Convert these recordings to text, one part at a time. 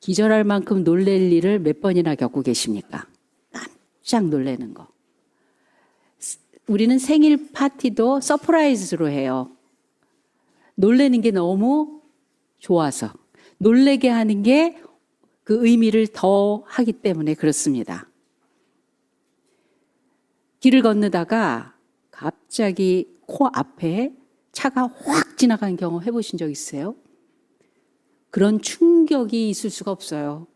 기절할 만큼 놀랄 일을 몇 번이나 겪고 계십니까? 깜짝 놀라는 거. 우리는 생일 파티도 서프라이즈로 해요. 놀라는 게 너무 좋아서. 놀라게 하는 게 그 의미를 더 하기 때문에 그렇습니다. 길을 건너다가 갑자기 코 앞에 차가 확 지나간 경험 해보신 적 있어요? 그런 충격이 있을 수가 없어요.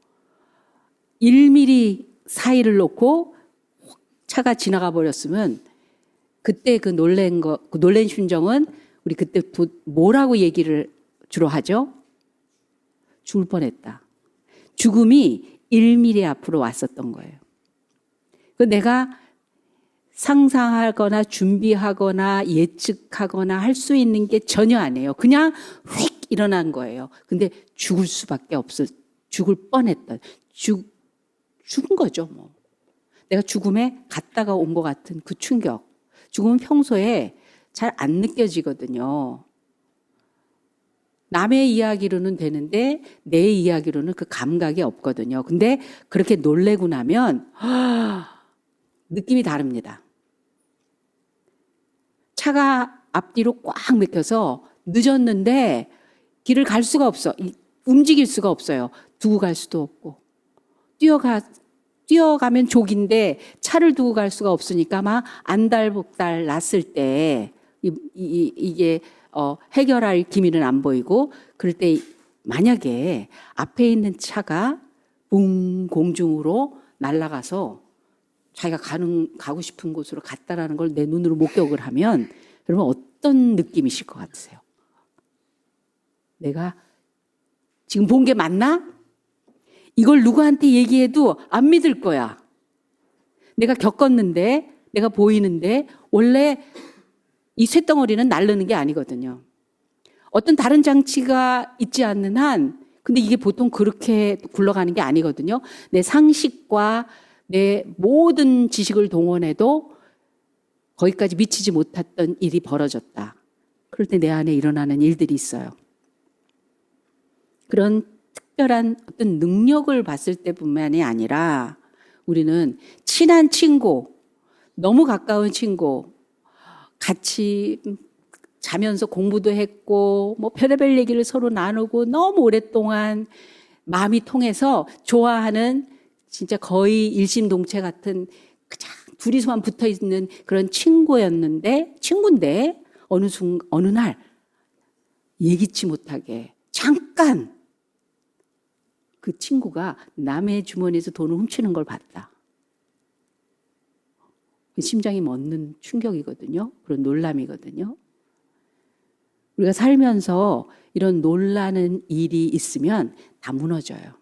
1mm 사이를 놓고 차가 지나가 버렸으면 그때 그 놀란 심정은 우리 그때 뭐라고 얘기를 주로 하죠? 죽을 뻔했다. 죽음이 1mm 앞으로 왔었던 거예요. 내가 상상하거나 준비하거나 예측하거나 할 수 있는 게 전혀 아니에요. 그냥 휙 일어난 거예요. 근데 죽을 수밖에 죽을 뻔했던, 죽은 거죠, 뭐. 내가 죽음에 갔다가 온 것 같은 그 충격. 죽음은 평소에 잘 안 느껴지거든요. 남의 이야기로는 되는데 내 이야기로는 그 감각이 없거든요. 근데 그렇게 놀래고 나면 느낌이 다릅니다. 차가 앞뒤로 꽉 막혀서 늦었는데 길을 갈 수가 없어. 움직일 수가 없어요. 두고 갈 수도 없고. 뛰어가면 족인데 차를 두고 갈 수가 없으니까 막 안달복달 났을 때 이게 해결할 기미는 안 보이고 그럴 때 만약에 앞에 있는 차가 공중으로 날아가서 자기가 가고 싶은 곳으로 갔다라는 걸 내 눈으로 목격을 하면 그러면 어떤 느낌이실 것 같으세요? 내가 지금 본 게 맞나? 이걸 누구한테 얘기해도 안 믿을 거야. 내가 겪었는데, 내가 보이는데 원래 이 쇳덩어리는 날르는 게 아니거든요. 어떤 다른 장치가 있지 않는 한, 근데 이게 보통 그렇게 굴러가는 게 아니거든요. 내 상식과 내 모든 지식을 동원해도 거기까지 미치지 못했던 일이 벌어졌다. 그럴 때 내 안에 일어나는 일들이 있어요. 그런 특별한 어떤 능력을 봤을 때뿐만이 아니라 우리는 친한 친구, 너무 가까운 친구, 같이 자면서 공부도 했고 뭐 별의별 얘기를 서로 나누고 너무 오랫동안 마음이 통해서 좋아하는 진짜 거의 일심동체 같은 그냥 둘이서만 붙어 있는 그런 친구인데 어느 날 예기치 못하게 잠깐 그 친구가 남의 주머니에서 돈을 훔치는 걸 봤다. 심장이 멎는 충격이거든요. 그런 놀람이거든요. 우리가 살면서 이런 놀라는 일이 있으면 다 무너져요.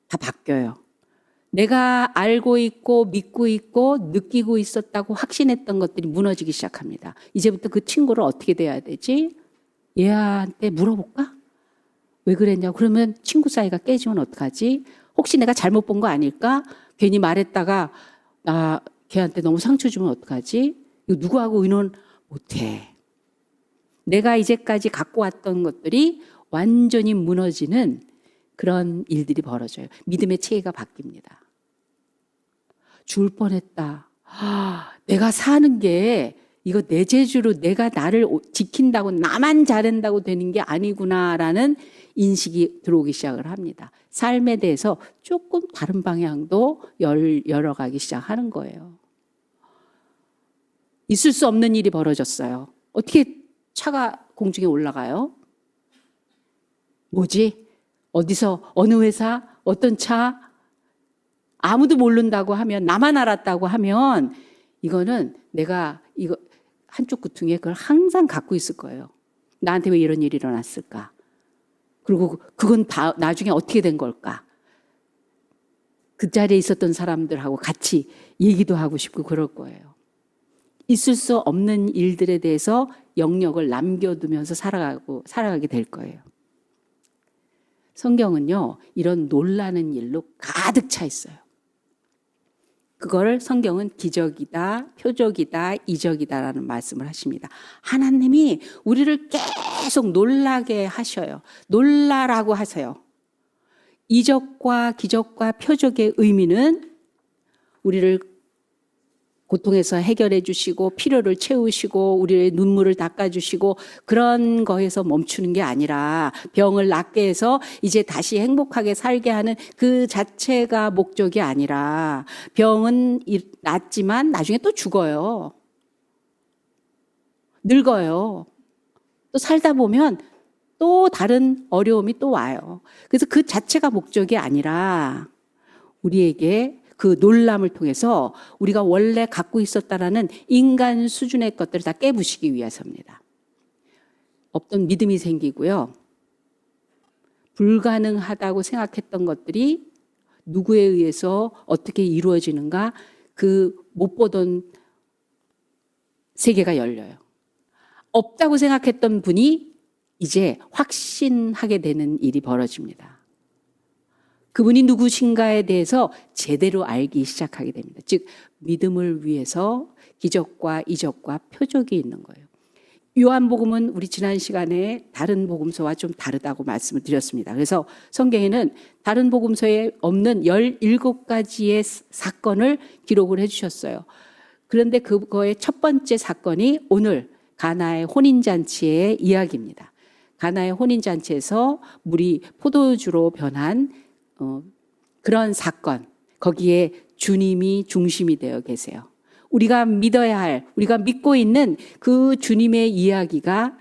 다 바뀌어요. 내가 알고 있고 믿고 있고 느끼고 있었다고 확신했던 것들이 무너지기 시작합니다. 이제부터 그 친구를 어떻게 대해야 되지? 얘한테 물어볼까? 왜 그랬냐고. 그러면 친구 사이가 깨지면 어떡하지? 혹시 내가 잘못 본 거 아닐까? 괜히 말했다가 나 걔한테 너무 상처 주면 어떡하지? 이거 누구하고 의논 못해. 내가 이제까지 갖고 왔던 것들이 완전히 무너지는 그런 일들이 벌어져요. 믿음의 체계가 바뀝니다. 죽을 뻔했다. 내가 사는 게 이거 내 재주로 내가 나를 지킨다고 나만 잘한다고 되는 게 아니구나라는 인식이 들어오기 시작을 합니다. 삶에 대해서 조금 다른 방향도 열어가기 시작하는 거예요. 있을 수 없는 일이 벌어졌어요. 어떻게 차가 공중에 올라가요? 뭐지? 어디서 어느 회사? 어떤 차? 아무도 모른다고 하면 나만 알았다고 하면 이거는 내가 이거 한쪽 구퉁이에 그걸 항상 갖고 있을 거예요. 나한테 왜 이런 일이 일어났을까? 그리고 그건 다 나중에 어떻게 된 걸까? 그 자리에 있었던 사람들하고 같이 얘기도 하고 싶고 그럴 거예요. 있을 수 없는 일들에 대해서 영역을 남겨두면서 살아가게 될 거예요. 성경은요, 이런 놀라는 일로 가득 차 있어요. 그걸 성경은 기적이다, 표적이다, 이적이다라는 말씀을 하십니다. 하나님이 우리를 계속 놀라게 하셔요. 놀라라고 하세요. 이적과 기적과 표적의 의미는 우리를 고통에서 해결해 주시고 필요를 채우시고 우리의 눈물을 닦아주시고 그런 거에서 멈추는 게 아니라 병을 낫게 해서 이제 다시 행복하게 살게 하는 그 자체가 목적이 아니라 병은 낫지만 나중에 또 죽어요. 늙어요. 또 살다 보면 또 다른 어려움이 또 와요. 그래서 그 자체가 목적이 아니라 우리에게 그 놀람을 통해서 우리가 원래 갖고 있었다라는 인간 수준의 것들을 다 깨부시기 위해서입니다. 없던 믿음이 생기고요. 불가능하다고 생각했던 것들이 누구에 의해서 어떻게 이루어지는가 그 못 보던 세계가 열려요. 없다고 생각했던 분이 이제 확신하게 되는 일이 벌어집니다. 그분이 누구신가에 대해서 제대로 알기 시작하게 됩니다. 즉 믿음을 위해서 기적과 이적과 표적이 있는 거예요. 요한복음은 우리 지난 시간에 다른 복음서와 좀 다르다고 말씀을 드렸습니다. 그래서 성경에는 다른 복음서에 없는 17가지의 사건을 기록을 해주셨어요. 그런데 그거의 첫 번째 사건이 오늘 가나의 혼인잔치의 이야기입니다. 가나의 혼인잔치에서 물이 포도주로 변한 그런 사건, 거기에 주님이 중심이 되어 계세요. 우리가 믿어야 할, 우리가 믿고 있는 그 주님의 이야기가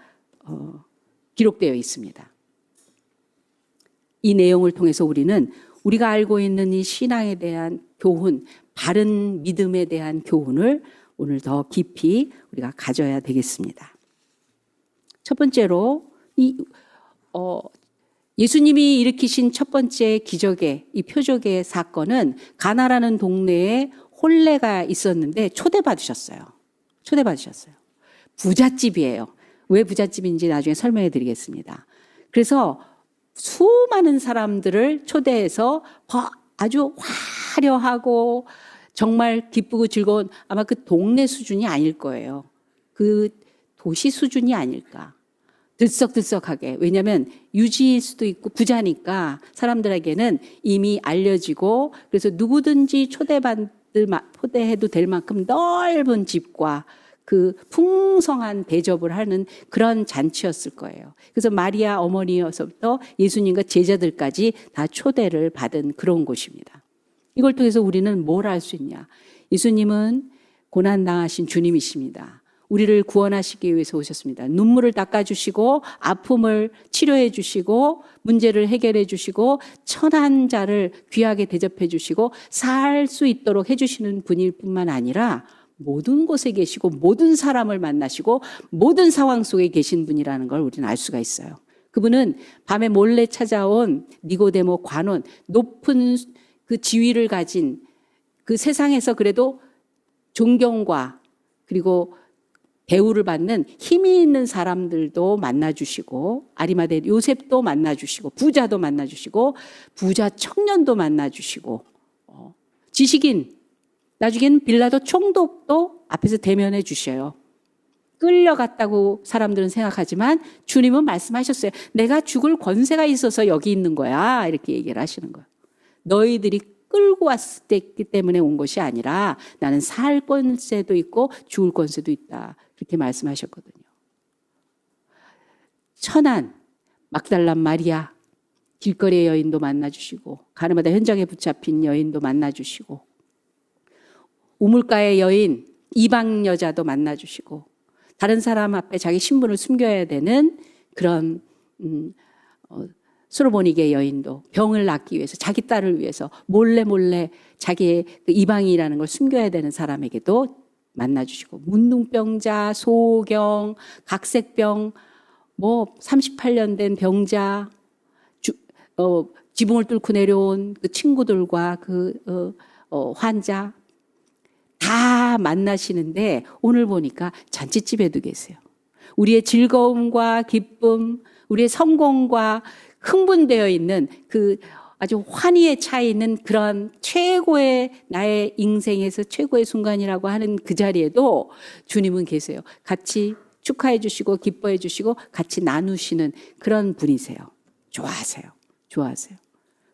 기록되어 있습니다. 이 내용을 통해서 우리는 우리가 알고 있는 이 신앙에 대한 교훈, 바른 믿음에 대한 교훈을 오늘 더 깊이 우리가 가져야 되겠습니다. 첫 번째로 예수님이 일으키신 첫 번째 기적의 이 표적의 사건은 가나라는 동네에 혼례가 있었는데 초대받으셨어요. 부잣집이에요. 왜 부잣집인지 나중에 설명해 드리겠습니다. 그래서 수많은 사람들을 초대해서 아주 화려하고 정말 기쁘고 즐거운 아마 그 동네 수준이 아닐 거예요. 그 도시 수준이 아닐까. 들썩들썩하게. 왜냐하면 유지일 수도 있고 부자니까 사람들에게는 이미 알려지고 그래서 누구든지 초대해도 될 만큼 넓은 집과 그 풍성한 대접을 하는 그런 잔치였을 거예요. 그래서 마리아 어머니여서부터 예수님과 제자들까지 다 초대를 받은 그런 곳입니다. 이걸 통해서 우리는 뭘 알 수 있냐. 예수님은 고난당하신 주님이십니다. 우리를 구원하시기 위해서 오셨습니다. 눈물을 닦아주시고 아픔을 치료해 주시고 문제를 해결해 주시고 천한 자를 귀하게 대접해 주시고 살 수 있도록 해주시는 분일 뿐만 아니라 모든 곳에 계시고 모든 사람을 만나시고 모든 상황 속에 계신 분이라는 걸 우리는 알 수가 있어요. 그분은 밤에 몰래 찾아온 니고데모 관원, 높은 그 지위를 가진 그 세상에서 그래도 존경과 그리고 대우를 받는 힘이 있는 사람들도 만나주시고 아리마대 요셉도 만나주시고 부자도 만나주시고 부자 청년도 만나주시고 지식인 나중에는 빌라도 총독도 앞에서 대면해 주셔요. 끌려갔다고 사람들은 생각하지만 주님은 말씀하셨어요. 내가 죽을 권세가 있어서 여기 있는 거야. 이렇게 얘기를 하시는 거예요. 너희들이 끌고 왔기 때문에 온 것이 아니라 나는 살 권세도 있고 죽을 권세도 있다. 그렇게 말씀하셨거든요. 천한 막달란 마리아 길거리의 여인도 만나주시고 가늠하다 현장에 붙잡힌 여인도 만나주시고 우물가의 여인 이방 여자도 만나주시고 다른 사람 앞에 자기 신분을 숨겨야 되는 그런 수로보니게 여인도 병을 낫기 위해서 자기 딸을 위해서 몰래 자기의 그 이방이라는 걸 숨겨야 되는 사람에게도 만나주시고 문둥병자, 소경, 각색병, 38년 된 병자, 지붕을 뚫고 내려온 그 친구들과 그 환자 다 만나시는데 오늘 보니까 잔치집에도 계세요. 우리의 즐거움과 기쁨, 우리의 성공과 흥분되어 있는 그 아주 환희에 차 있는 그런 최고의 나의 인생에서 최고의 순간이라고 하는 그 자리에도 주님은 계세요. 같이 축하해 주시고 기뻐해 주시고 같이 나누시는 그런 분이세요. 좋아하세요.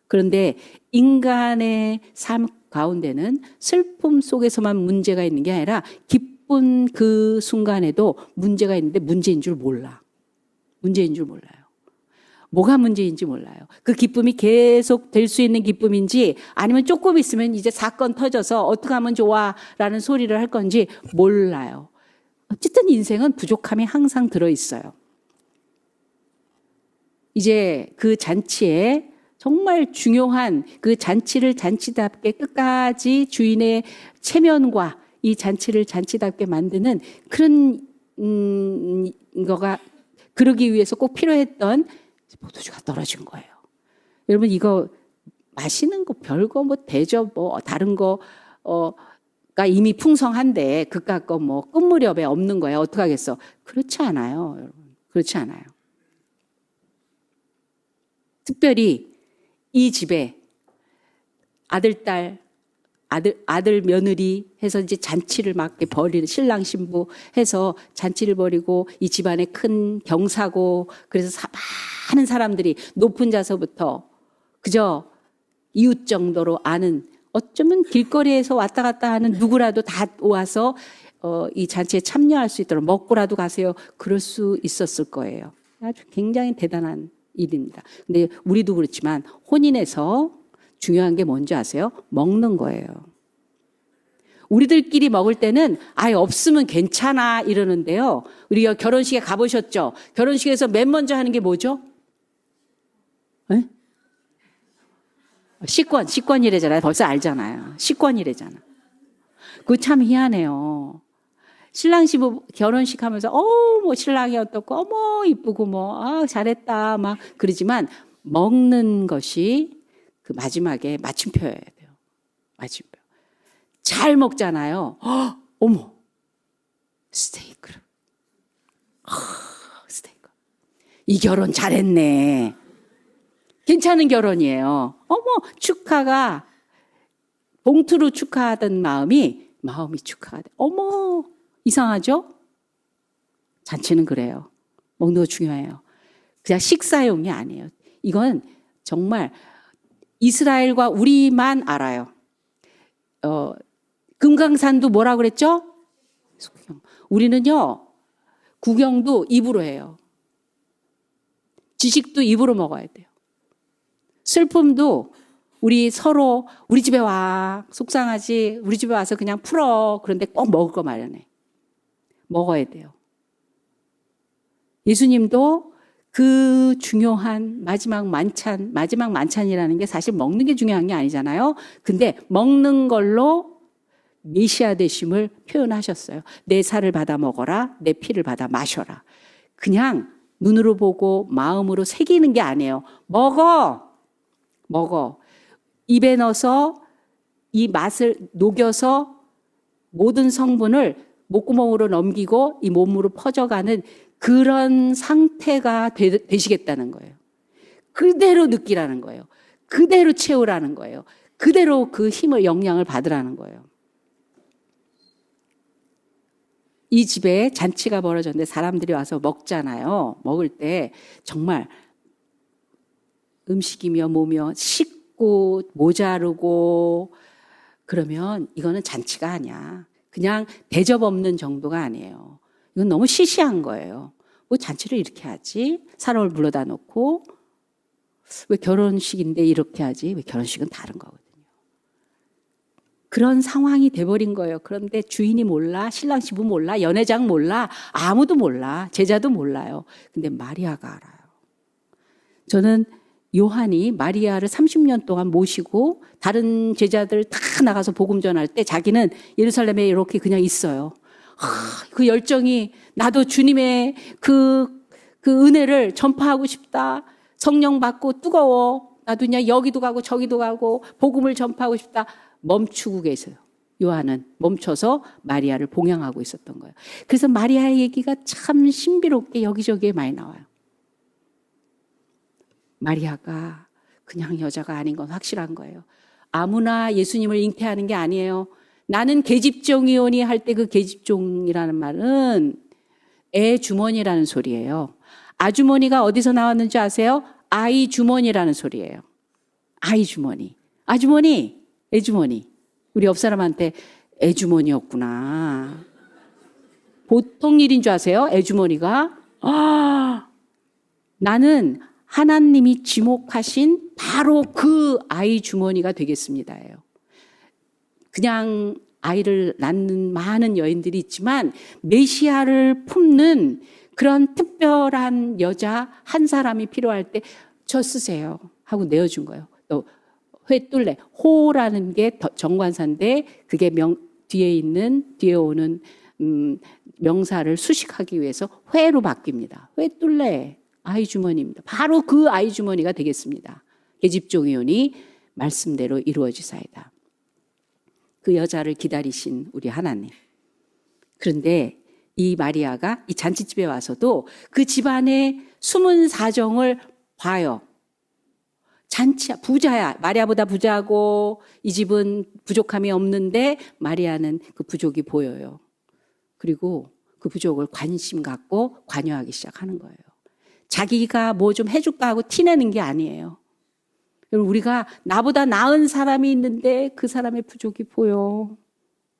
그런데 인간의 삶 가운데는 슬픔 속에서만 문제가 있는 게 아니라 기쁜 그 순간에도 문제가 있는데 문제인 줄 몰라. 문제인 줄 몰라요. 뭐가 문제인지 몰라요. 그 기쁨이 계속 될 수 있는 기쁨인지 아니면 조금 있으면 이제 사건 터져서 어떻게 하면 좋아라는 소리를 할 건지 몰라요. 어쨌든 인생은 부족함이 항상 들어있어요. 이제 그 잔치에 정말 중요한 그 잔치를 잔치답게 끝까지 주인의 체면과 이 잔치를 잔치답게 만드는 그런 거가 그러기 위해서 꼭 필요했던 포도주가 떨어진 거예요. 여러분 이거 마시는 거 별거 뭐 대접 뭐 다른 거가 이미 풍성한데 그깟 거 뭐 끝 무렵에 없는 거예요. 어떡하겠어? 그렇지 않아요, 여러분. 그렇지 않아요. 특별히 이 집에 아들, 딸, 아들, 며느리 해서 이제 잔치를 막 벌이는 신랑, 신부 해서 잔치를 벌이고 이 집안에 큰 경사고 그래서 많은 사람들이 높은 자서부터 그저 이웃 정도로 아는 어쩌면 길거리에서 왔다 갔다 하는 누구라도 다 와서 이 잔치에 참여할 수 있도록 먹고라도 가세요. 그럴 수 있었을 거예요. 아주 굉장히 대단한 일입니다. 근데 우리도 그렇지만 혼인에서 중요한 게 뭔지 아세요? 먹는 거예요. 우리들끼리 먹을 때는 아예 없으면 괜찮아 이러는데요. 우리가 결혼식에 가보셨죠? 결혼식에서 맨 먼저 하는 게 뭐죠? 네? 식권이래잖아요. 벌써 알잖아요. 식권이래잖아. 그거 참 희한해요. 신랑 신부 결혼식 하면서 뭐 신랑이 어떻고 어머 이쁘고 뭐 잘했다 막 그러지만 먹는 것이 그 마지막에 마침표여야 돼요. 마침표. 잘 먹잖아요. 어머 스테이크를. 스테이크. 이 결혼 잘했네. 괜찮은 결혼이에요. 어머 축하가 봉투로 축하하던 마음이 축하가 돼. 어머 이상하죠? 잔치는 그래요. 먹는 거 중요해요. 그냥 식사용이 아니에요. 이건 정말 이스라엘과 우리만 알아요. 금강산도 뭐라 그랬죠? 우리는요, 구경도 입으로 해요. 지식도 입으로 먹어야 돼요. 슬픔도 우리 서로 우리 집에 와. 속상하지? 우리 집에 와서 그냥 풀어. 그런데 꼭 먹을 거 마련해. 먹어야 돼요. 예수님도 그 중요한 마지막 만찬이라는 게 사실 먹는 게 중요한 게 아니잖아요. 근데 먹는 걸로 메시아 되심을 표현하셨어요. 내 살을 받아 먹어라, 내 피를 받아 마셔라. 그냥 눈으로 보고 마음으로 새기는 게 아니에요. 먹어. 입에 넣어서 이 맛을 녹여서 모든 성분을 목구멍으로 넘기고 이 몸으로 퍼져가는 그런 상태가 되시겠다는 거예요. 그대로 느끼라는 거예요. 그대로 채우라는 거예요. 그대로 그 힘을 영향을 받으라는 거예요. 이 집에 잔치가 벌어졌는데 사람들이 와서 먹잖아요. 먹을 때 정말 음식이며 뭐며 식고 모자르고 그러면 이거는 잔치가 아니야. 그냥 대접 없는 정도가 아니에요. 이건 너무 시시한 거예요. 뭐 잔치를 이렇게 하지? 사람을 불러다 놓고 왜 결혼식인데 이렇게 하지? 왜 결혼식은 다른 거거든요. 그런 상황이 돼버린 거예요. 그런데 주인이 몰라, 신랑 신부 몰라, 연회장 몰라, 아무도 몰라, 제자도 몰라요. 근데 마리아가 알아요. 저는 요한이 마리아를 30년 동안 모시고 다른 제자들 다 나가서 복음 전할 때 자기는 예루살렘에 이렇게 그냥 있어요. 그 열정이 나도 주님의 그 은혜를 전파하고 싶다. 성령 받고 뜨거워. 나도 그냥 여기도 가고 저기도 가고 복음을 전파하고 싶다. 멈추고 계세요. 요한은 멈춰서 마리아를 봉양하고 있었던 거예요. 그래서 마리아의 얘기가 참 신비롭게 여기저기에 많이 나와요. 마리아가 그냥 여자가 아닌 건 확실한 거예요. 아무나 예수님을 잉태하는 게 아니에요. 나는 계집종이오니 할 때 그 계집종이라는 말은 애 주머니라는 소리예요. 아주머니가 어디서 나왔는지 아세요? 아이 주머니라는 소리예요. 아이 주머니. 아주머니, 애주머니. 우리 옆 사람한테 애주머니였구나. 보통 일인 줄 아세요? 애주머니가. 나는 하나님이 지목하신 바로 그 아이 주머니가 되겠습니다예요. 그냥 아이를 낳는 많은 여인들이 있지만 메시아를 품는 그런 특별한 여자 한 사람이 필요할 때 저 쓰세요 하고 내어준 거예요. 또 회뚫레, 호라는 게 정관사인데 그게 뒤에 오는 명사를 수식하기 위해서 회로 바뀝니다. 회뚫레, 아이 주머니입니다. 바로 그 아이 주머니가 되겠습니다. 계집종이오니 말씀대로 이루어지사이다. 그 여자를 기다리신 우리 하나님. 그런데 이 마리아가 이 잔치집에 와서도 그 집안의 숨은 사정을 봐요. 잔치야, 부자야. 마리아보다 부자고 이 집은 부족함이 없는데 마리아는 그 부족이 보여요. 그리고 그 부족을 관심 갖고 관여하기 시작하는 거예요. 자기가 뭐 좀 해줄까 하고 티내는 게 아니에요. 여러분, 우리가 나보다 나은 사람이 있는데 그 사람의 부족이 보여.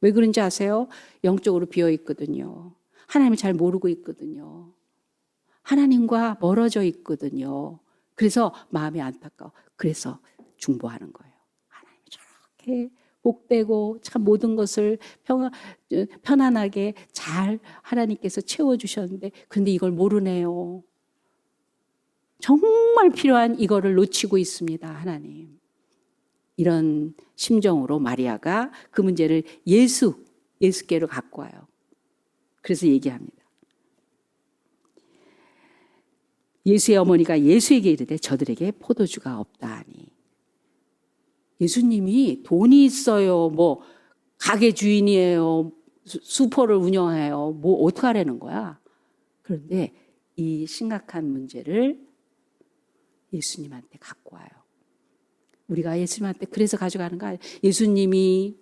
왜 그런지 아세요? 영적으로 비어 있거든요. 하나님을 잘 모르고 있거든요. 하나님과 멀어져 있거든요. 그래서 마음이 안타까워. 그래서 중보하는 거예요. 하나님이 저렇게 복되고 참 모든 것을 편안하게 잘 하나님께서 채워주셨는데 그런데 이걸 모르네요. 정말 필요한 이거를 놓치고 있습니다. 하나님. 이런 심정으로 마리아가 그 문제를 예수께로 갖고 와요. 그래서 얘기합니다. 예수의 어머니가 예수에게 이르되 저들에게 포도주가 없다 하니. 예수님이 돈이 있어요. 뭐 가게 주인이에요. 수포를 운영해요. 뭐 어떡하라는 거야. 그런데 이 심각한 문제를 예수님한테 갖고 와요. 우리가 예수님한테 그래서 가져가는 거 아니에요. 예수님이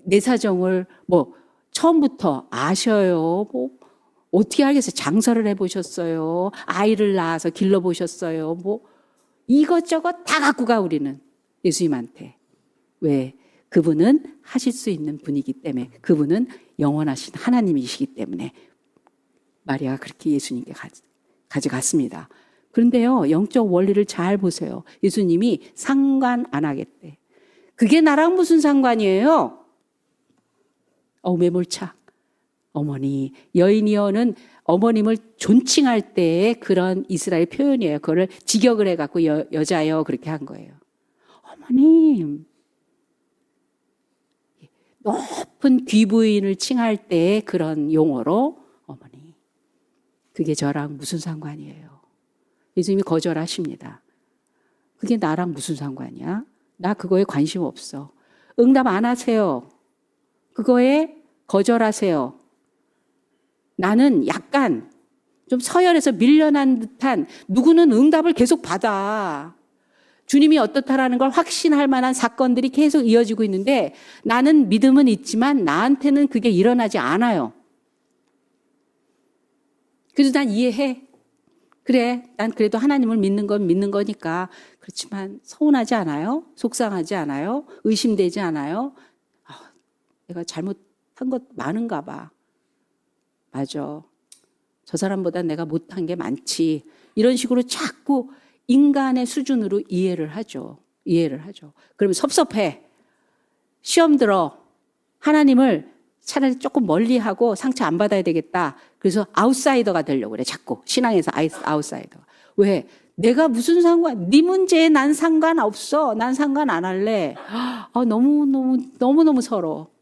내 사정을 뭐 처음부터 아셔요. 뭐 어떻게 알겠어요. 장사를 해보셨어요. 아이를 낳아서 길러보셨어요. 뭐 이것저것 다 갖고 가 우리는 예수님한테. 왜? 그분은 하실 수 있는 분이기 때문에, 그분은 영원하신 하나님이시기 때문에 마리아가 그렇게 예수님께 가져갔습니다. 그런데요, 영적 원리를 잘 보세요. 예수님이 상관 안 하겠대. 그게 나랑 무슨 상관이에요? 매몰차. 어머니, 여인이여는 어머님을 존칭할 때의 그런 이스라엘 표현이에요. 그거를 직역을 해갖고 여자여 그렇게 한 거예요. 어머님. 높은 귀부인을 칭할 때의 그런 용어로 어머니. 그게 저랑 무슨 상관이에요? 예수님이 거절하십니다. 그게 나랑 무슨 상관이야? 나 그거에 관심 없어. 응답 안 하세요. 그거에 거절하세요. 나는 약간 좀 서열에서 밀려난 듯한 누구는 응답을 계속 받아. 주님이 어떻다라는 걸 확신할 만한 사건들이 계속 이어지고 있는데 나는 믿음은 있지만 나한테는 그게 일어나지 않아요. 그래서 난 이해해. 그래, 난 그래도 하나님을 믿는 건 믿는 거니까. 그렇지만 서운하지 않아요? 속상하지 않아요? 의심되지 않아요? 내가 잘못한 것 많은가 봐. 맞아. 저 사람보다 내가 못한 게 많지. 이런 식으로 자꾸 인간의 수준으로 이해를 하죠. 그러면 섭섭해. 시험 들어. 하나님을 차라리 조금 멀리하고 상처 안 받아야 되겠다. 그래서 아웃사이더가 되려고 그래. 자꾸 신앙에서 아웃사이더. 왜? 내가 무슨 상관? 네 문제에 난 상관없어. 난 상관 안 할래. 너무 서러워.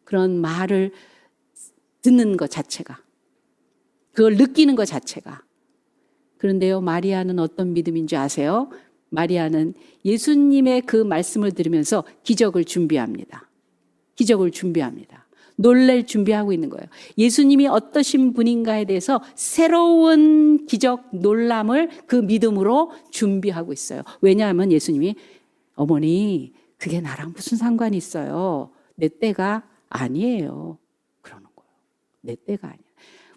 그런 말을 듣는 것 자체가. 그걸 느끼는 것 자체가. 그런데요, 마리아는 어떤 믿음인지 아세요? 마리아는 예수님의 그 말씀을 들으면서 기적을 준비합니다. 놀랄 준비하고 있는 거예요. 예수님이 어떠신 분인가에 대해서 새로운 기적, 놀람을 그 믿음으로 준비하고 있어요. 왜냐하면 예수님이 어머니, 그게 나랑 무슨 상관이 있어요? 내 때가 아니에요. 그러는 거예요. 내 때가 아니야.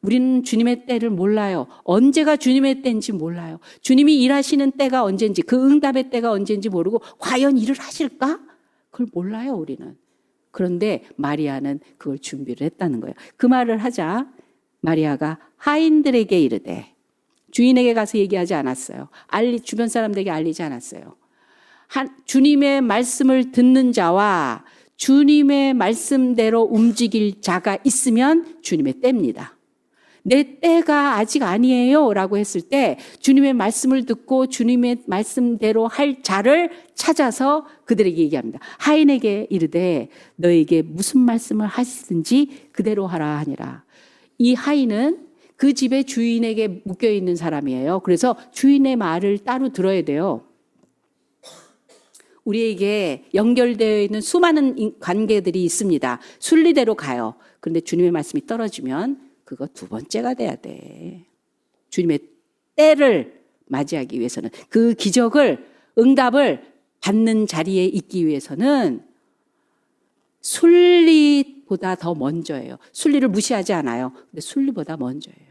우리는 주님의 때를 몰라요. 언제가 주님의 때인지 몰라요. 주님이 일하시는 때가 언제인지, 그 응답의 때가 언제인지 모르고 과연 일을 하실까? 그걸 몰라요, 우리는. 그런데 마리아는 그걸 준비를 했다는 거예요. 그 말을 하자 마리아가 하인들에게 이르되, 주인에게 가서 얘기하지 않았어요. 주변 사람들에게 알리지 않았어요. 주님의 말씀을 듣는 자와 주님의 말씀대로 움직일 자가 있으면 주님의 때입니다. 내 때가 아직 아니에요 라고 했을 때 주님의 말씀을 듣고 주님의 말씀대로 할 자를 찾아서 그들에게 얘기합니다. 하인에게 이르되 너에게 무슨 말씀을 하시든지 그대로 하라 하니라. 이 하인은 그 집의 주인에게 묶여있는 사람이에요. 그래서 주인의 말을 따로 들어야 돼요. 우리에게 연결되어 있는 수많은 관계들이 있습니다. 순리대로 가요. 그런데 주님의 말씀이 떨어지면 그거 두 번째가 돼야 돼. 주님의 때를 맞이하기 위해서는, 그 기적을, 응답을 받는 자리에 있기 위해서는 순리보다 더 먼저예요. 순리를 무시하지 않아요. 근데 순리보다 먼저예요.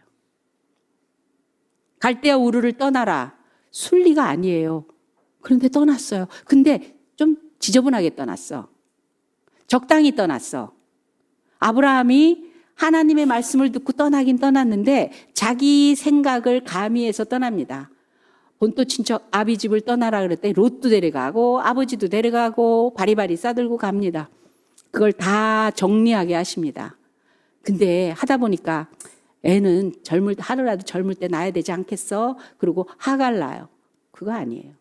갈대아 우르를 떠나라. 순리가 아니에요. 그런데 떠났어요. 근데 좀 지저분하게 떠났어. 적당히 떠났어. 아브라함이 하나님의 말씀을 듣고 떠나긴 떠났는데 자기 생각을 가미해서 떠납니다. 본토 친척 아비 집을 떠나라 그랬더니 롯도 데려가고 아버지도 데려가고 바리바리 싸들고 갑니다. 그걸 다 정리하게 하십니다. 근데 하다 보니까 애는 하루라도 젊을 때 낳아야 되지 않겠어? 그리고 하갈 낳아요. 그거 아니에요.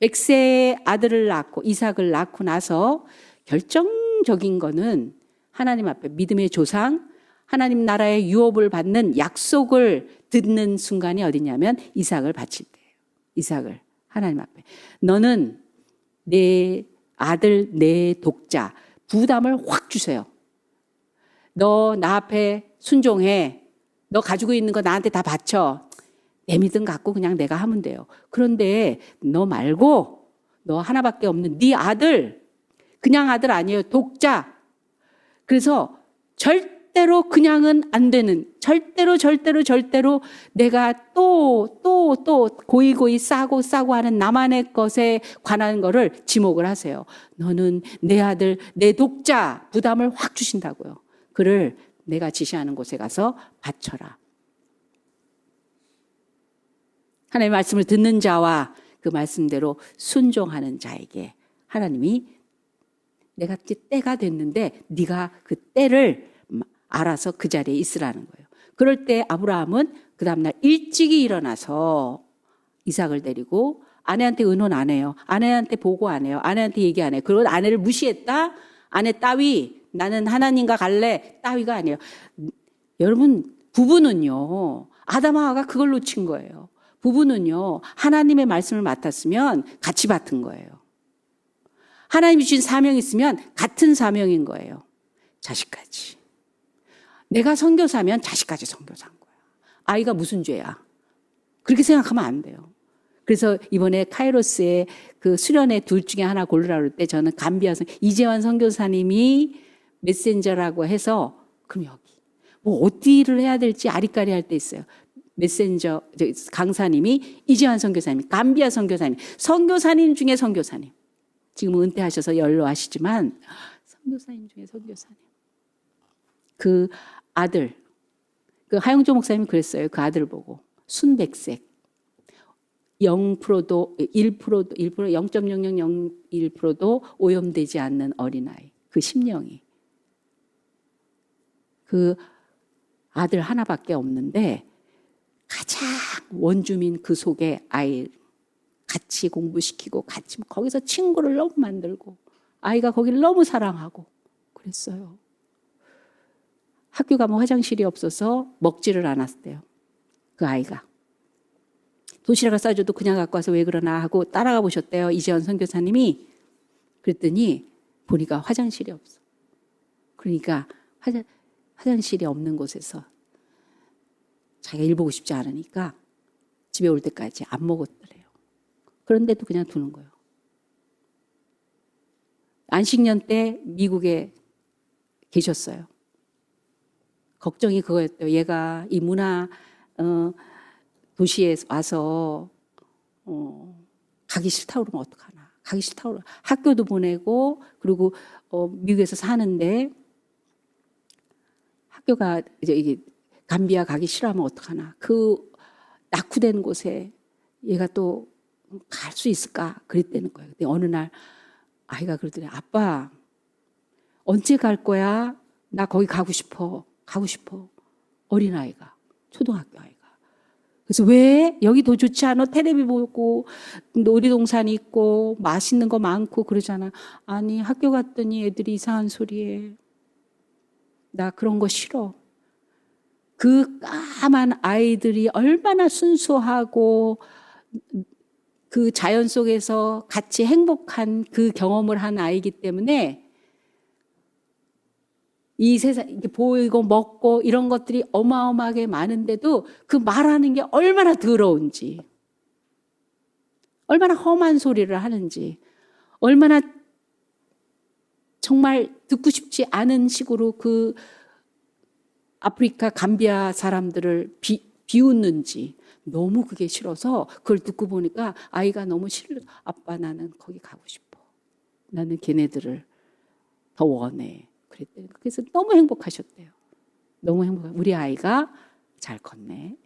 100세의 아들을 낳고 이삭을 낳고 나서 결정적인 거는 하나님 앞에 믿음의 조상, 하나님 나라의 유업을 받는 약속을 듣는 순간이 어디냐면 이삭을 바칠 때예요. 이삭을 하나님 앞에. 너는 내 아들, 내 독자, 부담을 확 주세요. 너 나 앞에 순종해. 너 가지고 있는 거 나한테 다 바쳐. 내 믿음 갖고 그냥 내가 하면 돼요. 그런데 너 말고 너 하나밖에 없는 네 아들, 그냥 아들 아니에요. 독자. 그래서 절대로 그냥은 안 되는, 절대로 내가 또 고이고이 싸고 하는 나만의 것에 관한 거를 지목을 하세요. 너는 내 아들, 내 독자 부담을 확 주신다고요. 그를 내가 지시하는 곳에 가서 바쳐라. 하나님의 말씀을 듣는 자와 그 말씀대로 순종하는 자에게 하나님이 내가 이제 때가 됐는데 네가 그 때를 알아서 그 자리에 있으라는 거예요. 그럴 때 아브라함은 그 다음날 일찍이 일어나서 이삭을 데리고, 아내한테 의논 안 해요. 아내한테 보고 안 해요. 아내한테 얘기 안 해요. 그리고 아내를 무시했다? 아내 따위, 나는 하나님과 갈래? 따위가 아니에요. 여러분, 부부는요, 아담 하와가 그걸 놓친 거예요. 부부는요, 하나님의 말씀을 맡았으면 같이 맡은 거예요. 하나님이 주신 사명이 있으면 같은 사명인 거예요. 자식까지. 내가 선교사면 자식까지 선교사인 거야. 아이가 무슨 죄야? 그렇게 생각하면 안 돼요. 그래서 이번에 카이로스의 그 수련회 둘 중에 하나 고르라고 할 때 저는 감비아 이재환 선교사님이 메신저라고 해서 그럼 여기 뭐 어디를 해야 될지 아리까리 할 때 있어요. 메신저 강사님이 이재환 선교사님, 감비아 선교사님, 선교사님 중에 선교사님. 지금은 은퇴하셔서 연로하시지만 선교사님 중에 선교사님. 그 아들, 그 하영조 목사님이 그랬어요. 그 아들 보고 순백색, 0%도 1%도 0.0001%도 오염되지 않는 어린아이. 그 심령이. 그 아들 하나밖에 없는데 가장 원주민 그 속에 아이 같이 공부시키고 같이 거기서 친구를 너무 만들고 아이가 거기를 너무 사랑하고 그랬어요. 학교 가면 화장실이 없어서 먹지를 않았대요. 그 아이가. 도시락을 싸줘도 그냥 갖고 와서 왜 그러나 하고 따라가 보셨대요. 이재원 선교사님이. 그랬더니 보니까 화장실이 없어. 그러니까 화장실이 없는 곳에서 자기가 일 보고 싶지 않으니까 집에 올 때까지 안 먹었더래요. 그런데도 그냥 두는 거예요. 안식년 때 미국에 계셨어요. 걱정이 그거였대요. 얘가 이 문화 도시에 와서 가기 싫다고 그러면 어떡하나. 가기 싫다고 그러면 학교도 보내고 그리고 미국에서 사는데 학교가 이제 이게 감비아 가기 싫어하면 어떡하나. 그 낙후된 곳에 얘가 또 갈 수 있을까 그랬다는 거예요. 근데 어느 날 아이가 그러더니 아빠 언제 갈 거야? 나 거기 가고 싶어. 가고 싶어. 어린아이가. 초등학교 아이가. 그래서 왜? 여기 더 좋지 않아? 텔레비 보고 놀이동산 있고 맛있는 거 많고 그러잖아. 아니 학교 갔더니 애들이 이상한 소리해. 나 그런 거 싫어. 그 까만 아이들이 얼마나 순수하고 그 자연 속에서 같이 행복한 그 경험을 한 아이기 때문에 이 세상 이렇게 보이고 먹고 이런 것들이 어마어마하게 많은데도 그 말하는 게 얼마나 더러운지, 얼마나 험한 소리를 하는지, 얼마나 정말 듣고 싶지 않은 식으로 그 아프리카 감비아 사람들을 비웃는지 너무 그게 싫어서 그걸 듣고 보니까 아이가 너무 싫어. 아빠 나는 거기 가고 싶어. 나는 걔네들을 더 원해. 그랬대요. 그래서 너무 행복하셨대요. 너무 행복해. 우리 아이가 잘 컸네.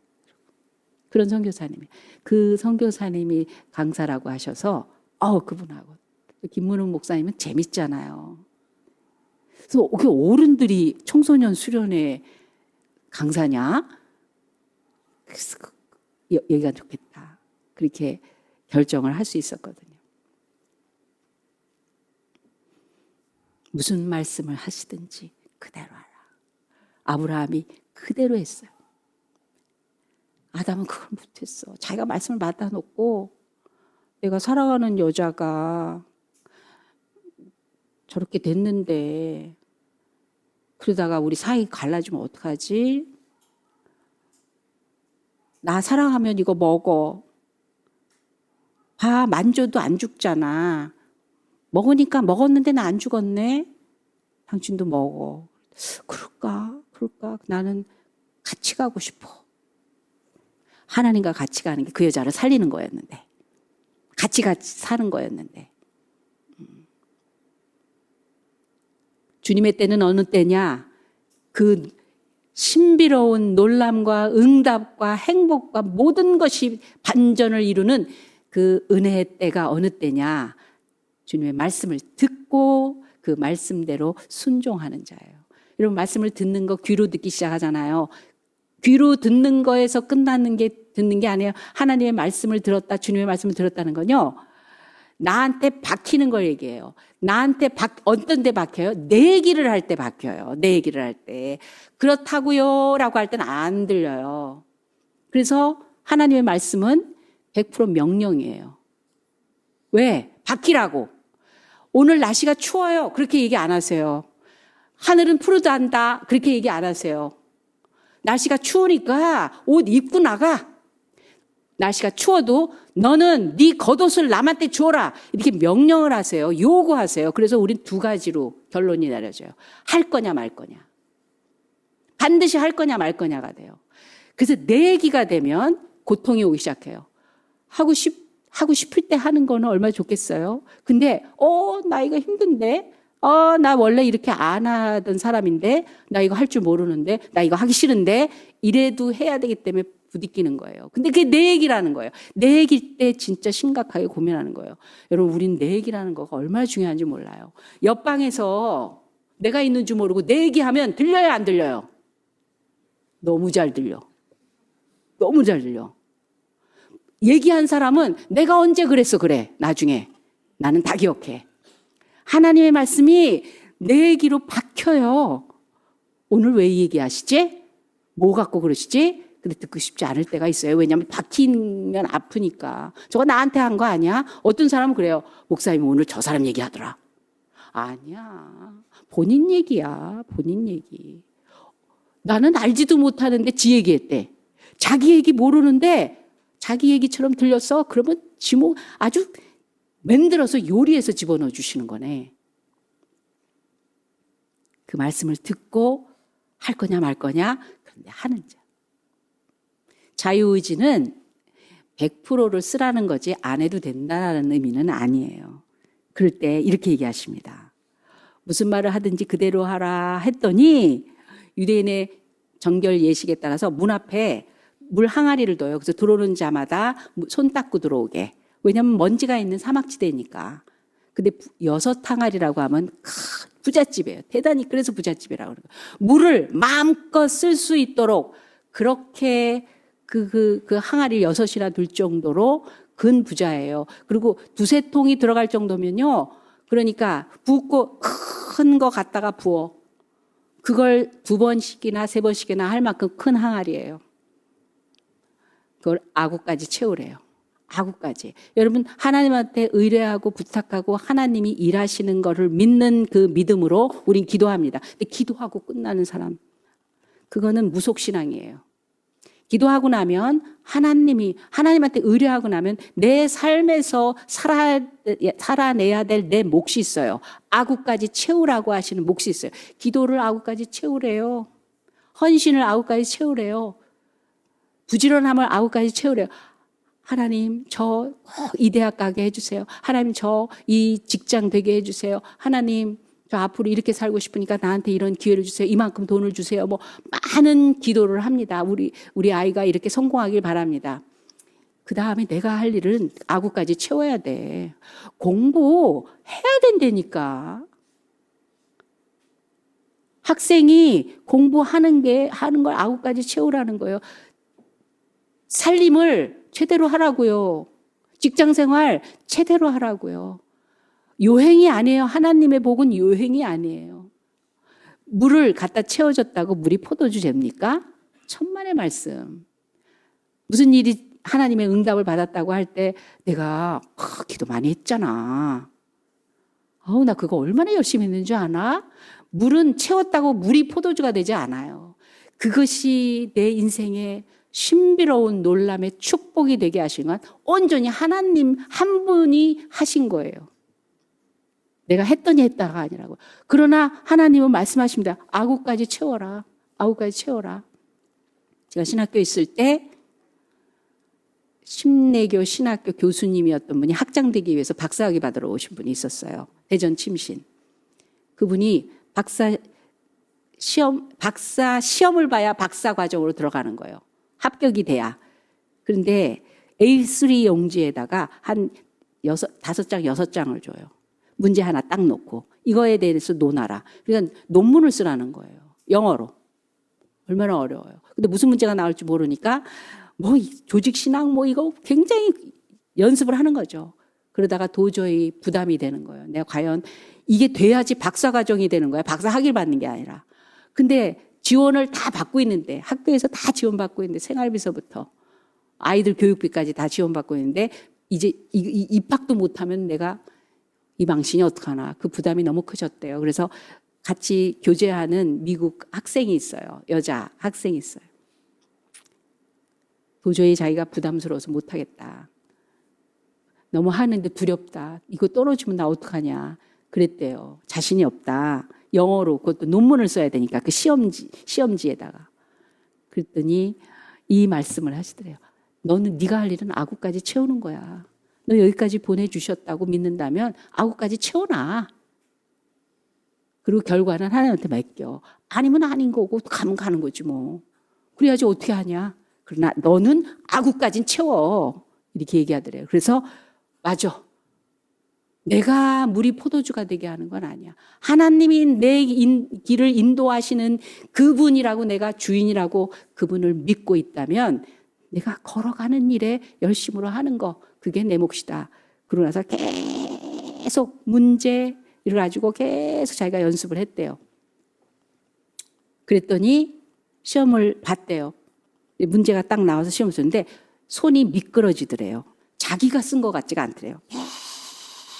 그런 선교사님이. 그 선교사님이 강사라고 하셔서 그분하고 김문흥 목사님은 재밌잖아요. 그래서 그 어른들이 청소년 수련회 강사냐? 그래서 얘기가 좋겠다. 그렇게 결정을 할 수 있었거든요. 무슨 말씀을 하시든지 그대로 하라. 아브라함이 그대로 했어요. 아담은 그걸 못했어. 자기가 말씀을 맡아놓고 내가 사랑하는 여자가 저렇게 됐는데 그러다가 우리 사이 갈라지면 어떡하지? 나 사랑하면 이거 먹어. 봐, 만져도 안 죽잖아. 먹으니까 먹었는데 나 안 죽었네. 당신도 먹어. 그럴까? 나는 같이 가고 싶어. 하나님과 같이 가는 게 그 여자를 살리는 거였는데. 같이 사는 거였는데. 주님의 때는 어느 때냐? 그 신비로운 놀람과 응답과 행복과 모든 것이 반전을 이루는 그 은혜의 때가 어느 때냐? 주님의 말씀을 듣고 그 말씀대로 순종하는 자예요. 여러분 말씀을 듣는 거 귀로 듣기 시작하잖아요. 귀로 듣는 거에서 끝나는 게 듣는 게 아니에요. 하나님의 말씀을 들었다, 주님의 말씀을 들었다는 건요. 나한테 박히는 걸 얘기해요. 나한테 어떤 데 박혀요? 내 얘기를 할 때 박혀요. 내 얘기를 할 때. 그렇다고요 라고 할 때는 안 들려요. 그래서 하나님의 말씀은 100% 명령이에요. 왜? 박히라고. 오늘 날씨가 추워요. 그렇게 얘기 안 하세요. 하늘은 푸르다한다. 그렇게 얘기 안 하세요. 날씨가 추우니까 옷 입고 나가. 날씨가 추워도 너는 네 겉옷을 남한테 주어라. 이렇게 명령을 하세요. 요구하세요. 그래서 우린 두 가지로 결론이 내려져요. 할 거냐 말 거냐. 반드시 할 거냐 말 거냐가 돼요. 그래서 내 얘기가 되면 고통이 오기 시작해요. 하고 싶을 때 하는 거는 얼마나 좋겠어요. 근데 나 이거 힘든데. 나 원래 이렇게 안 하던 사람인데 나 이거 할 줄 모르는데 나 이거 하기 싫은데 이래도 해야 되기 때문에 부딪히는 거예요. 근데 그게 내 얘기라는 거예요. 내 얘기일 때 진짜 심각하게 고민하는 거예요. 여러분 우린 내 얘기라는 거가 얼마나 중요한지 몰라요. 옆방에서 내가 있는 줄 모르고 내 얘기하면 들려요 안 들려요? 너무 잘 들려. 너무 잘 들려. 얘기한 사람은 내가 언제 그랬어 그래. 나중에. 나는 다 기억해. 하나님의 말씀이 내 얘기로 박혀요. 오늘 왜 이 얘기하시지? 뭐 갖고 그러시지? 근데 듣고 싶지 않을 때가 있어요. 왜냐하면 박히면 아프니까. 저거 나한테 한 거 아니야? 어떤 사람은 그래요. 목사님 오늘 저 사람 얘기하더라. 아니야. 본인 얘기야. 본인 얘기. 나는 알지도 못하는데 지 얘기했대. 자기 얘기 모르는데 자기 얘기처럼 들렸어. 그러면 지목 아주 만들어서 요리해서 집어넣어 주시는 거네. 그 말씀을 듣고 할 거냐 말 거냐? 그런데 하는 자. 자유의지는 100%를 쓰라는 거지 안 해도 된다는 의미는 아니에요. 그럴 때 이렇게 얘기하십니다. 무슨 말을 하든지 그대로 하라 했더니 유대인의 정결 예식에 따라서 문 앞에 물 항아리를 둬요. 그래서 들어오는 자마다 손 닦고 들어오게. 왜냐하면 먼지가 있는 사막지대니까. 근데 6 항아리라고 하면 부잣집이에요. 대단히 그래서 부잣집이라고 그래요. 물을 마음껏 쓸 수 있도록 그렇게 그 항아리 6이나 둘 정도로 근 부자예요. 그리고 2-3 통이 들어갈 정도면요. 그러니까 붓고 큰 거 갖다가 부어. 그걸 2번씩이나 3번씩이나 할 만큼 큰 항아리예요. 그걸 아구까지 채우래요. 아구까지. 여러분 하나님한테 의뢰하고 부탁하고 하나님이 일하시는 거를 믿는 그 믿음으로 우린 기도합니다. 근데 기도하고 끝나는 사람 그거는 무속신앙이에요. 기도하고 나면 하나님한테 의뢰하고 나면 내 삶에서 살아내야 될 내 몫이 있어요. 아구까지 채우라고 하시는 몫이 있어요. 기도를 아구까지 채우래요. 헌신을 아구까지 채우래요. 부지런함을 아구까지 채우래요. 하나님 저 이 대학 가게 해주세요. 하나님 저 이 직장 되게 해주세요. 하나님 저 앞으로 이렇게 살고 싶으니까 나한테 이런 기회를 주세요. 이만큼 돈을 주세요. 뭐 많은 기도를 합니다. 우리 아이가 이렇게 성공하길 바랍니다. 그 다음에 내가 할 일은 아구까지 채워야 돼. 공부해야 된다니까. 학생이 공부하는 걸 아구까지 채우라는 거예요. 살림을 제대로 하라고요. 직장생활 제대로 하라고요. 요행이 아니에요. 하나님의 복은 요행이 아니에요. 물을 갖다 채워줬다고 물이 포도주 됩니까? 천만의 말씀. 무슨 일이 하나님의 응답을 받았다고 할 때 내가 기도 많이 했잖아. 나 그거 얼마나 열심히 했는 줄 아나? 물은 채웠다고 물이 포도주가 되지 않아요. 그것이 내 인생의 신비로운 놀람의 축복이 되게 하신 건 온전히 하나님 한 분이 하신 거예요. 내가 했더니 했다가 아니라고. 그러나 하나님은 말씀하십니다. 아구까지 채워라. 아구까지 채워라. 제가 신학교에 있을 때 심내교 신학교 교수님이었던 분이 학장되기 위해서 박사학위 받으러 오신 분이 있었어요. 대전 침신. 그분이 박사 시험을 봐야 박사 과정으로 들어가는 거예요. 합격이 돼야. 그런데 A3 용지에다가 한 5장, 6장을 줘요. 문제 하나 딱 놓고 이거에 대해서 논하라. 그러니까 논문을 쓰라는 거예요. 영어로. 얼마나 어려워요. 근데 무슨 문제가 나올지 모르니까 조직신앙 이거 굉장히 연습을 하는 거죠. 그러다가 도저히 부담이 되는 거예요. 내가 과연 이게 돼야지 박사과정이 되는 거야. 박사학위를 받는 게 아니라. 근데 지원을 다 받고 있는데 학교에서 다 지원받고 있는데 생활비서부터 아이들 교육비까지 다 지원받고 있는데 이제 입학도 못하면 내가 이 망신이 어떡하나. 그 부담이 너무 커졌대요. 그래서 같이 교제하는 미국 학생이 있어요. 여자 학생이 있어요. 도저히 자기가 부담스러워서 못하겠다. 너무 하는데 두렵다. 이거 떨어지면 나 어떡하냐. 그랬대요. 자신이 없다. 영어로 그것도 논문을 써야 되니까 그 시험지에다가. 그랬더니 이 말씀을 하시더래요. 너는 네가 할 일은 아구까지 채우는 거야. 너 여기까지 보내주셨다고 믿는다면 아구까지 채워놔. 그리고 결과는 하나님한테 맡겨. 아니면 아닌 거고 가면 가는 거지 뭐. 그래야지 어떻게 하냐. 그러나 너는 아구까진 채워. 이렇게 얘기하더래요. 그래서 맞아. 내가 물이 포도주가 되게 하는 건 아니야. 하나님이 내 길을 인도하시는 그분이라고 내가 주인이라고 그분을 믿고 있다면 내가 걸어가는 일에 열심으로 하는 거 그게 내 몫이다. 그러고 나서 계속 문제를 가지고 계속 자기가 연습을 했대요. 그랬더니 시험을 봤대요. 문제가 딱 나와서 시험을 썼는데 손이 미끄러지더래요. 자기가 쓴 것 같지가 않더래요.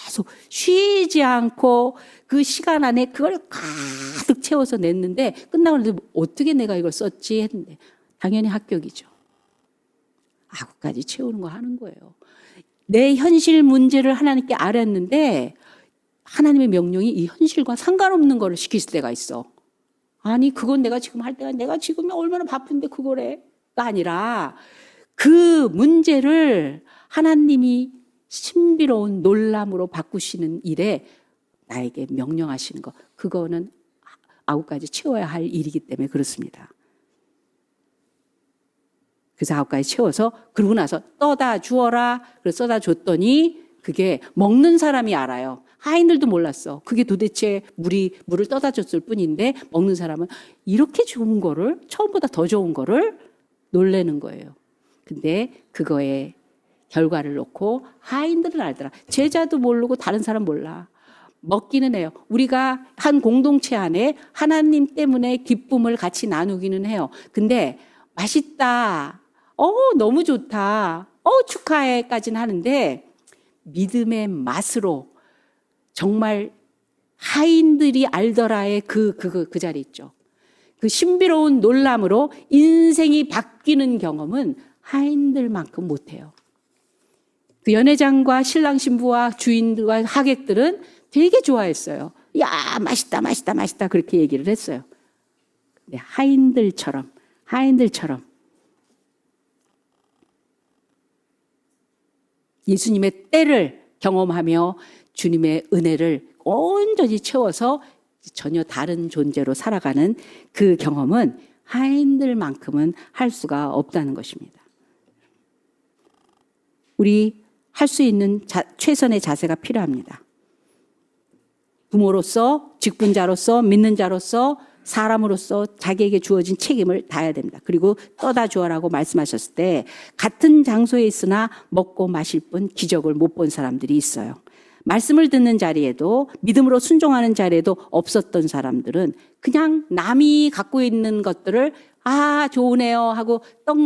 계속 쉬지 않고 그 시간 안에 그걸 가득 채워서 냈는데 끝나고 나서 어떻게 내가 이걸 썼지 했는데 당연히 합격이죠. 아구까지 채우는 거 하는 거예요. 내 현실 문제를 하나님께 아뢰었는데 하나님의 명령이 이 현실과 상관없는 거를 시킬 때가 있어. 아니 그건 내가 지금 할 때가 내가 지금 얼마나 바쁜데 그거래가 아니라 그 문제를 하나님이 신비로운 놀람으로 바꾸시는 일에 나에게 명령하시는 거, 그거는 9가지 채워야 할 일이기 때문에 그렇습니다. 그래서 9가지 채워서 그러고 나서 떠다 주어라. 그래서 떠다 줬더니 그게 먹는 사람이 알아요. 하인들도 몰랐어. 그게 도대체 물을 떠다 줬을 뿐인데 먹는 사람은 이렇게 좋은 거를, 처음보다 더 좋은 거를 놀라는 거예요. 근데 그거에 결과를 놓고 하인들은 알더라. 제자도 모르고 다른 사람 몰라. 먹기는 해요. 우리가 한 공동체 안에 하나님 때문에 기쁨을 같이 나누기는 해요. 근데 맛있다. 너무 좋다. 축하해까지는 하는데 믿음의 맛으로 정말 하인들이 알더라의 그 자리 있죠. 그 신비로운 놀람으로 인생이 바뀌는 경험은 하인들만큼 못해요. 그 연회장과 신랑 신부와 주인들과 하객들은 되게 좋아했어요. 야, 맛있다, 맛있다, 맛있다. 그렇게 얘기를 했어요. 근데 하인들처럼 예수님의 때를 경험하며 주님의 은혜를 온전히 채워서 전혀 다른 존재로 살아가는 그 경험은 하인들만큼은 할 수가 없다는 것입니다. 우리 할 수 있는 최선의 자세가 필요합니다. 부모로서, 직분자로서, 믿는 자로서, 사람으로서 자기에게 주어진 책임을 다해야 됩니다. 그리고 떠다 주어라고 말씀하셨을 때 같은 장소에 있으나 먹고 마실 뿐 기적을 못 본 사람들이 있어요. 말씀을 듣는 자리에도, 믿음으로 순종하는 자리에도 없었던 사람들은 그냥 남이 갖고 있는 것들을 좋으네요 하고 떡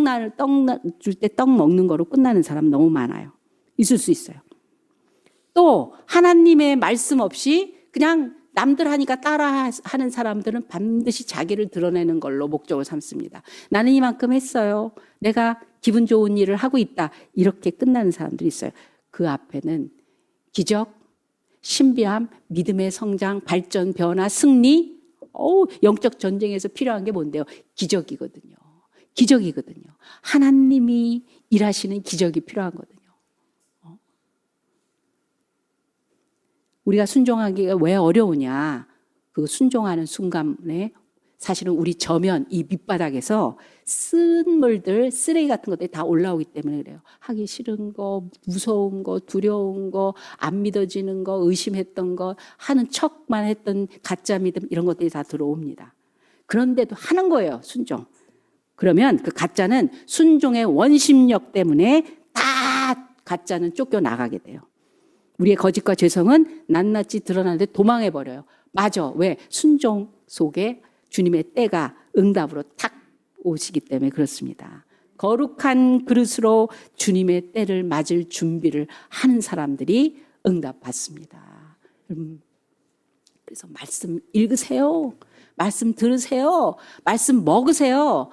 줄 때 떡 먹는 거로 끝나는 사람 너무 많아요. 있을 수 있어요. 또 하나님의 말씀 없이 그냥 남들 하니까 따라하는 사람들은 반드시 자기를 드러내는 걸로 목적을 삼습니다. 나는 이만큼 했어요. 내가 기분 좋은 일을 하고 있다. 이렇게 끝나는 사람들이 있어요. 그 앞에는 기적, 신비함, 믿음의 성장, 발전, 변화, 승리, 영적 전쟁에서 필요한 게 뭔데요? 기적이거든요. 하나님이 일하시는 기적이 필요한 거거든요. 우리가 순종하기가 왜 어려우냐? 그 순종하는 순간에 사실은 우리 저면, 이 밑바닥에서 쓴 물들, 쓰레기 같은 것들이 다 올라오기 때문에 그래요. 하기 싫은 거, 무서운 거, 두려운 거, 안 믿어지는 거, 의심했던 거, 하는 척만 했던 가짜 믿음, 이런 것들이 다 들어옵니다. 그런데도 하는 거예요, 순종. 그러면 그 가짜는 순종의 원심력 때문에 다 가짜는 쫓겨나가게 돼요. 우리의 거짓과 죄성은 낱낱이 드러나는데 도망해버려요. 맞아. 왜? 순종 속에 주님의 때가 응답으로 탁 오시기 때문에 그렇습니다. 거룩한 그릇으로 주님의 때를 맞을 준비를 하는 사람들이 응답받습니다. 그래서 말씀 읽으세요. 말씀 들으세요. 말씀 먹으세요.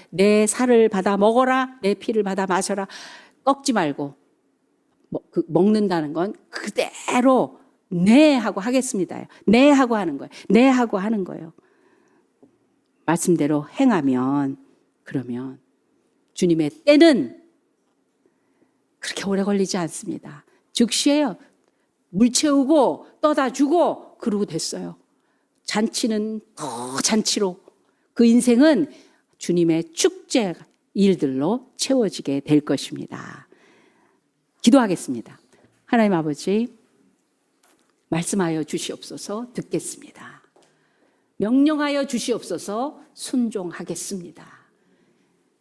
내 살을 받아 먹어라. 내 피를 받아 마셔라. 꺾지 말고. 먹는다는 건 그대로 네 하고 하겠습니다. 네 하고 하는 거예요. 네 하고 하는 거예요. 말씀대로 행하면, 그러면 주님의 때는 그렇게 오래 걸리지 않습니다. 즉시에요. 물 채우고 떠다 주고 그러고 됐어요. 잔치는 더 잔치로, 그 인생은 주님의 축제 일들로 채워지게 될 것입니다. 기도하겠습니다. 하나님 아버지, 말씀하여 주시옵소서. 듣겠습니다. 명령하여 주시옵소서. 순종하겠습니다.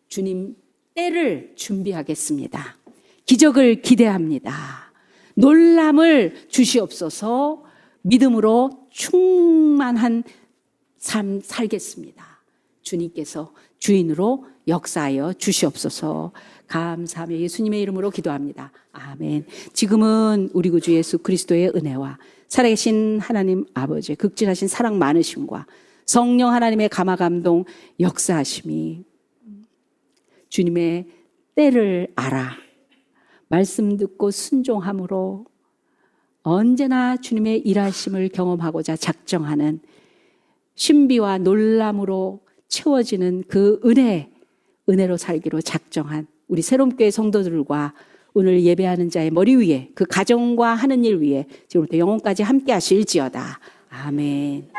주님 때를 준비하겠습니다. 기적을 기대합니다. 놀람을 주시옵소서. 믿음으로 충만한 삶 살겠습니다. 주님께서 주인으로 역사하여 주시옵소서. 감사하며 예수님의 이름으로 기도합니다. 아멘. 지금은 우리 구주 예수 그리스도의 은혜와 살아계신 하나님 아버지의 극진하신 사랑 많으심과 성령 하나님의 감화감동 역사하심이 주님의 때를 알아 말씀 듣고 순종함으로 언제나 주님의 일하심을 경험하고자 작정하는 신비와 놀람으로 채워지는 그 은혜로 살기로 작정한 우리 새롬교회 성도들과 오늘 예배하는 자의 머리 위에 그 가정과 하는 일 위에 지금부터 영혼까지 함께 하실지어다. 아멘.